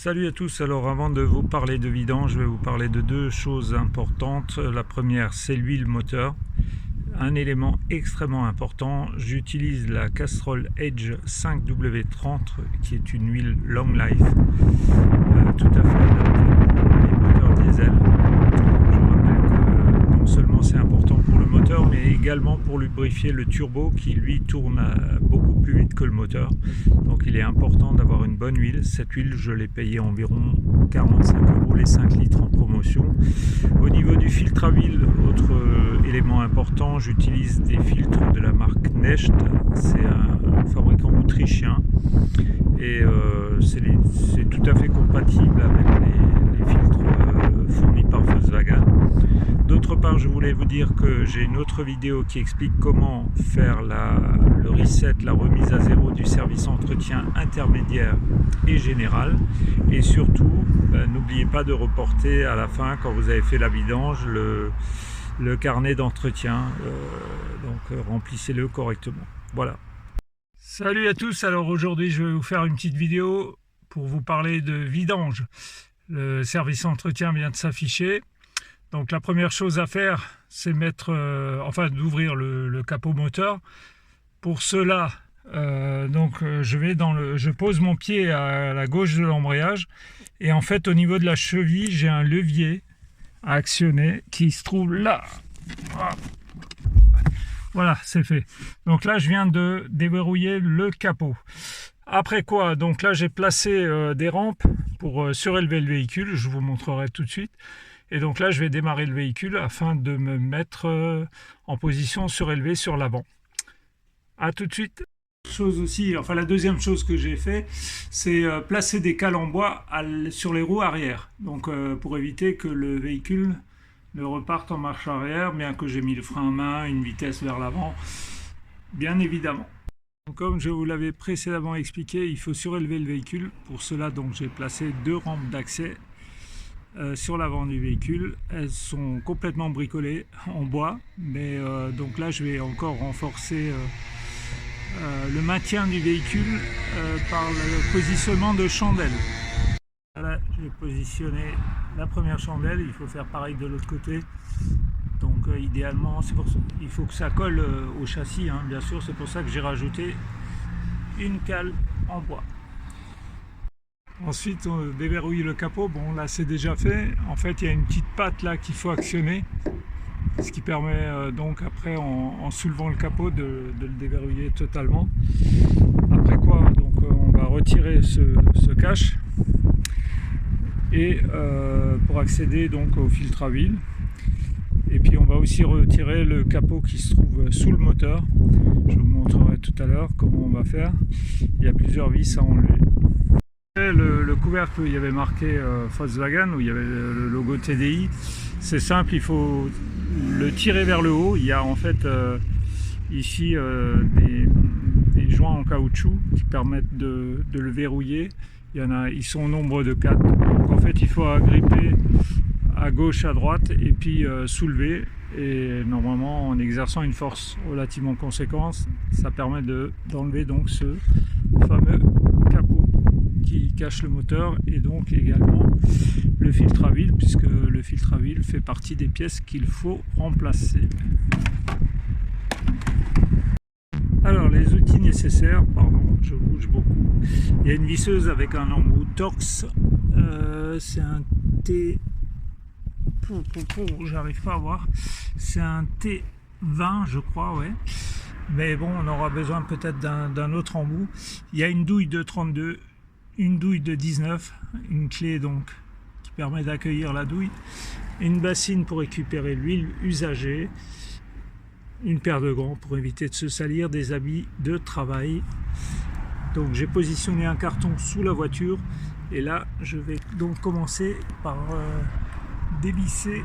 Salut à tous, alors avant de vous parler de vidange, je vais vous parler de deux choses importantes. La première, c'est l'huile moteur. Un élément extrêmement important, j'utilise la Castrol Edge 5W30 qui est une huile Long Life, tout à fait adaptée pour les moteurs diesel. Je rappelle que non seulement c'est important pour le moteur, mais également pour lubrifier le turbo qui lui tourne beaucoup plus vite que le moteur. Donc il est important d'avoir une bonne huile. Cette huile, je l'ai payée environ 45 € les 5 litres en promotion. Au niveau du filtre à huile, autre élément important, j'utilise des filtres de la marque Necht. C'est un fabricant autrichien et c'est tout à fait compatible avec les filtres fournis par Volkswagen. D'autre part, je voulais vous dire que j'ai une autre vidéo qui explique comment faire le reset, la remise à zéro du service entretien intermédiaire et général. Et surtout, n'oubliez pas de reporter à la fin, quand vous avez fait la vidange, le carnet d'entretien. Donc remplissez-le correctement. Voilà. Salut à tous, alors aujourd'hui je vais vous faire une petite vidéo pour vous parler de vidange. Le service entretien vient de s'afficher. Donc la première chose à faire, c'est d'ouvrir le capot moteur. Pour cela, je pose mon pied à la gauche de l'embrayage et en fait au niveau de la cheville, j'ai un levier à actionner qui se trouve là. Voilà, c'est fait. Donc là, je viens de déverrouiller le capot. Après quoi, donc là, j'ai placé des rampes pour surélever le véhicule. Je vous montrerai tout de suite. Et donc là, je vais démarrer le véhicule afin de me mettre en position surélevée sur l'avant. A tout de suite. La deuxième chose que j'ai fait, c'est placer des cales en bois sur les roues arrière. Donc pour éviter que le véhicule ne reparte en marche arrière, bien que j'ai mis le frein à main, une vitesse vers l'avant, bien évidemment. Donc, comme je vous l'avais précédemment expliqué, il faut surélever le véhicule. Pour cela, donc j'ai placé deux rampes d'accès sur l'avant du véhicule. Elles sont complètement bricolées en bois, mais donc là je vais encore renforcer le maintien du véhicule par le positionnement de chandelles. Voilà, je vais positionner la première chandelle, il faut faire pareil de l'autre côté. Donc idéalement, il faut que ça colle au châssis, hein, bien sûr, c'est pour ça que j'ai rajouté une cale en bois. Ensuite, on déverrouille le capot. Bon, là, c'est déjà fait. En fait, il y a une petite patte là qu'il faut actionner, ce qui permet donc après, en soulevant le capot, de le déverrouiller totalement. Après quoi, donc, on va retirer ce cache et pour accéder donc au filtre à huile. Et puis, on va aussi retirer le capot qui se trouve sous le moteur. Je vous montrerai tout à l'heure comment on va faire. Il y a plusieurs vis à enlever. Le couvercle, il y avait marqué Volkswagen, où il y avait le logo TDI. C'est simple, il faut le tirer vers le haut. Il y a en fait ici des joints en caoutchouc qui permettent de le verrouiller. Ils sont au nombre de 4. Donc en fait, il faut agripper à gauche, à droite et puis soulever. Et normalement, en exerçant une force relativement conséquente, ça permet d'enlever donc ce fameux capot qui cache le moteur et donc également le filtre à huile, puisque le filtre à huile fait partie des pièces qu'il faut remplacer. Alors les outils nécessaires, pardon, je bouge beaucoup. Il y a une visseuse avec un embout Torx, c'est un T, j'arrive pas à voir, c'est un T20 je crois, ouais. Mais bon, on aura besoin peut-être d'un autre embout. Il y a une douille de 32, une douille de 19, une clé donc qui permet d'accueillir la douille, une bassine pour récupérer l'huile usagée, une paire de gants pour éviter de se salir, des habits de travail. Donc j'ai positionné un carton sous la voiture et là je vais donc commencer par dévisser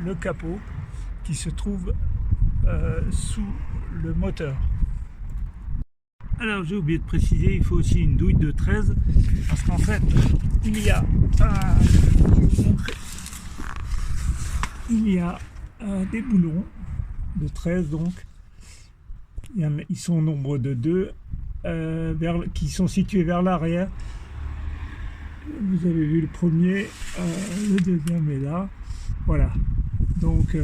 le capot qui se trouve sous le moteur. Alors j'ai oublié de préciser, il faut aussi une douille de 13 parce qu'en fait il y a des boulons de 13 donc. Ils sont au nombre de 2 qui sont situés vers l'arrière Vous avez vu le premier, le deuxième est là. Voilà. Donc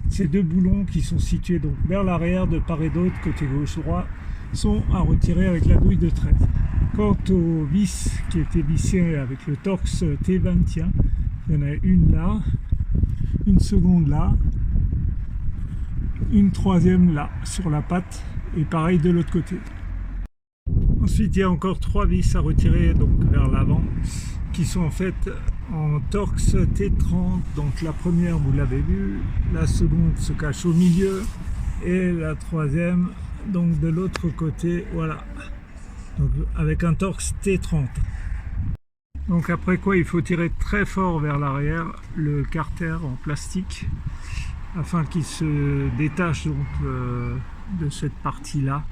ces deux boulons qui sont situés donc vers l'arrière de part et d'autre, côté gauche-droit, sont à retirer avec la douille de 13. Quant aux vis qui étaient vissées avec le Torx T20, tiens, il y en a une là, une seconde là, une troisième là sur la patte et pareil de l'autre côté. Ensuite il y a encore 3 vis à retirer donc vers l'avant qui sont en fait en Torx T30. Donc la première vous l'avez vu, la seconde se cache au milieu et la troisième donc de l'autre côté, voilà, donc avec un Torx T30. Donc après quoi il faut tirer très fort vers l'arrière le carter en plastique afin qu'il se détache donc de cette partie là,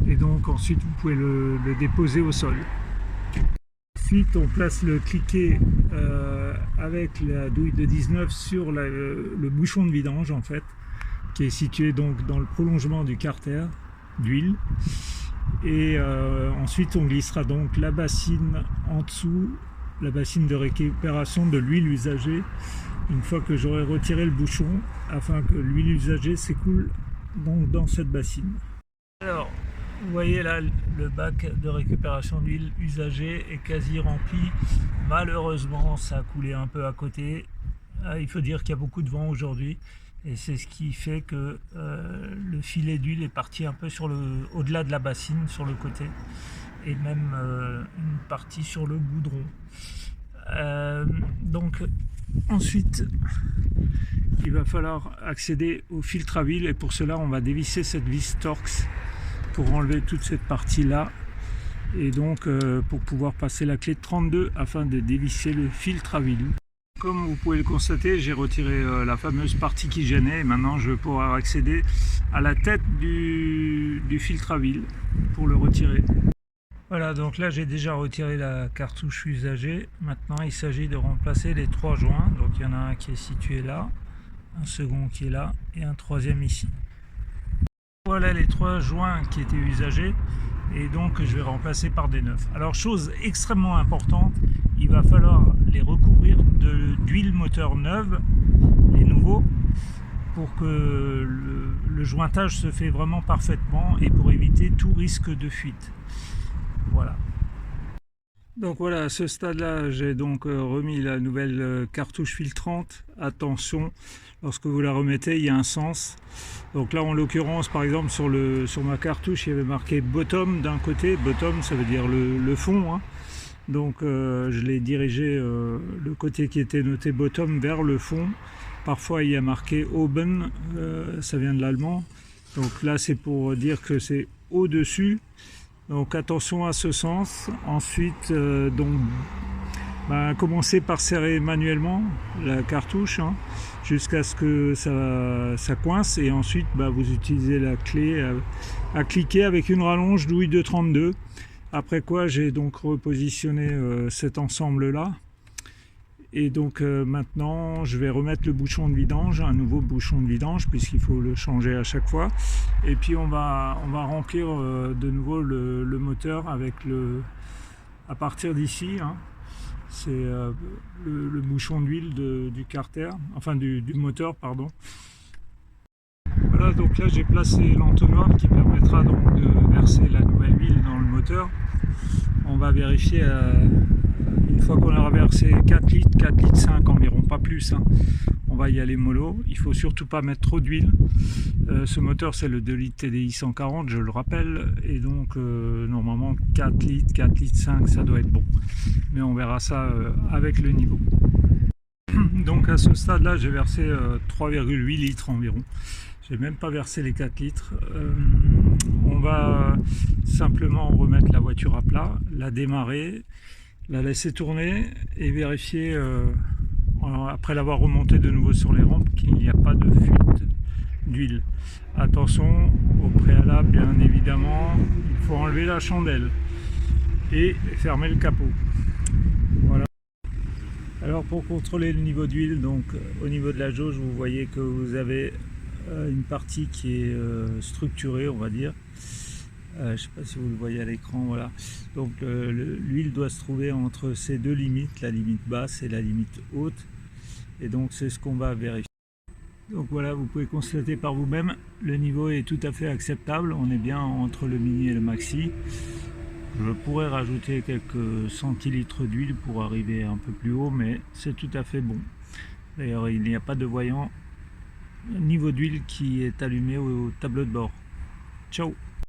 et donc ensuite vous pouvez le déposer au sol. Ensuite on place le cliquet avec la douille de 19 sur le bouchon de vidange en fait, qui est situé donc dans le prolongement du carter d'huile, et ensuite on glissera donc la bassine en dessous, la bassine de récupération de l'huile usagée, une fois que j'aurai retiré le bouchon, afin que l'huile usagée s'écoule donc dans cette bassine. Alors vous voyez là, le bac de récupération d'huile usagée est quasi rempli. Malheureusement ça a coulé un peu à côté, il faut dire qu'il y a beaucoup de vent aujourd'hui, et c'est ce qui fait que le filet d'huile est parti un peu au-delà de la bassine, sur le côté, et même une partie sur le goudron. Donc ensuite il va falloir accéder au filtre à huile, et pour cela on va dévisser cette vis Torx pour enlever toute cette partie là, et donc pour pouvoir passer la clé de 32 afin de dévisser le filtre à huile. Comme vous pouvez le constater, j'ai retiré la fameuse partie qui gênait, et maintenant je vais pouvoir accéder à la tête du filtre à huile pour le retirer. Voilà, donc là j'ai déjà retiré la cartouche usagée. Maintenant il s'agit de remplacer les 3 joints. Donc il y en a un qui est situé là, un second qui est là et un troisième ici. Voilà les 3 joints qui étaient usagés, et donc je vais remplacer par des neufs. Alors chose extrêmement importante, il va falloir les recouvrir d'huile moteur neuve, les nouveaux, pour que le jointage se fait vraiment parfaitement et pour éviter tout risque de fuite. Voilà. Donc voilà, à ce stade-là, j'ai donc remis la nouvelle cartouche filtrante. Attention, lorsque vous la remettez, il y a un sens. Donc là, en l'occurrence, par exemple, sur ma cartouche, il y avait marqué bottom d'un côté. Bottom, ça veut dire le fond, hein. Donc je l'ai dirigé le côté qui était noté bottom vers le fond. Parfois, il y a marqué oben, ça vient de l'allemand. Donc là, c'est pour dire que c'est au-dessus. Donc attention à ce sens. Ensuite, commencez par serrer manuellement la cartouche, hein, jusqu'à ce que ça coince, et ensuite vous utilisez la clé à cliquer avec une rallonge douille de 32. Après quoi j'ai donc repositionné cet ensemble là, et donc maintenant je vais remettre le bouchon de vidange, un nouveau bouchon de vidange puisqu'il faut le changer à chaque fois, et puis on va remplir de nouveau le moteur avec à partir d'ici, hein, c'est le bouchon d'huile du carter, enfin du moteur, pardon. Voilà, donc là j'ai placé l'entonnoir qui permettra donc de verser la nouvelle huile dans le moteur. On va vérifier une fois qu'on aura versé 4 litres 5 environ, pas plus, hein. On va y aller mollo, il faut surtout pas mettre trop d'huile. Ce moteur c'est le 2 litres TDI 140, je le rappelle, et donc normalement 4 litres 5 ça doit être bon, mais on verra ça avec le niveau. Donc à ce stade là j'ai versé 3,8 litres environ. J'ai même pas versé les 4 litres. On va simplement remettre la voiture à plat, la démarrer, la laisser tourner et vérifier, après l'avoir remonté de nouveau sur les rampes, qu'il n'y a pas de fuite d'huile. Attention, au préalable, bien évidemment, il faut enlever la chandelle et fermer le capot. Voilà. Alors pour contrôler le niveau d'huile, donc au niveau de la jauge, vous voyez que vous avez une partie qui est structurée, on va dire, Je ne sais pas si vous le voyez à l'écran, voilà. Donc l'huile doit se trouver entre ces deux limites, la limite basse et la limite haute. Et donc c'est ce qu'on va vérifier. Donc voilà, vous pouvez constater par vous-même, le niveau est tout à fait acceptable. On est bien entre le mini et le maxi. Je pourrais rajouter quelques centilitres d'huile pour arriver un peu plus haut, mais c'est tout à fait bon. D'ailleurs, il n'y a pas de voyant niveau d'huile qui est allumé au tableau de bord. Ciao!